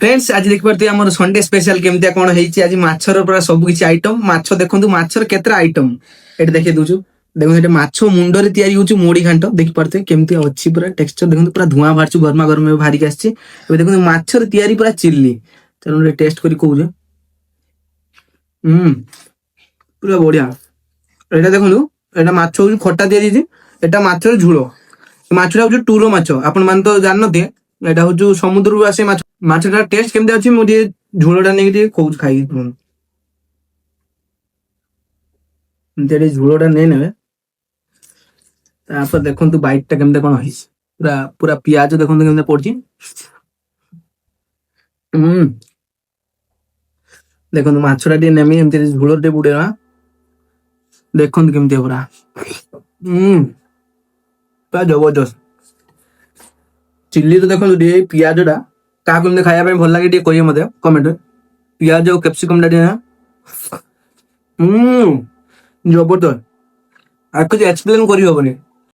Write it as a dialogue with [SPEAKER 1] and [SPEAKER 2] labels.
[SPEAKER 1] friends आज देखिए आम संडे स्पेशल केमती कौन है आज माछर पूरा सब किसी आइटम माछ देखो माछर केते आइटम ये देखिए दूसु देखो ये माछ मुंडरे तैयारी होची मोड़ी घांट देखि पारते केमती अच्छी पूरा टेक्सचर देखो पूरा धुआं बाहर गरमा गरम बाहर के आसी देखो माछर तैयारी पूरा चिल्ली चलो टेस्ट करी कहूजे पूरा बढ़िया এটা দেখুন এটা মাছ হচ্ছে খটা দিয়ে দিয়েছি এটা মাছের ঝুড়ো মাছটা হচ্ছে টুরো মাছ আপন মানে তো জানতে এটা হচ্ছে সমুদ্রରୁ আসে মাছ মাছটার টেস্ট কেমতি আছে ମୁଁ ଟିକେ ଝୋଳଟା ନେଇକି ଟିକେ କହୁଛି ଖାଇକି ଏମିତି ଝୋଳଟା ନେଇ ନେବେ ତାପରେ ଦେଖନ୍ତୁ ବାଇଟଟା କେମିତି କଣ ହେଇଛି ପୁରା ପୁରା ପିଆଜ ଦେଖନ୍ତୁ କେମିତି ପଡିଛି ଦେଖନ୍ତୁ ମାଛଟା ଟିକେ ନେମି ଏମିତି ଝୋଳ ଟିକେ ବୁଡେଇବା देखते केमती पूरा पूरा जबरदस्त चिल्ली तो देखो पियाज टा क्या खाया भल लगे कहिए मत कमेंट पियाज और कैप्सिकम टा जबरदस्त आज कुछ एक्सप्लेन कर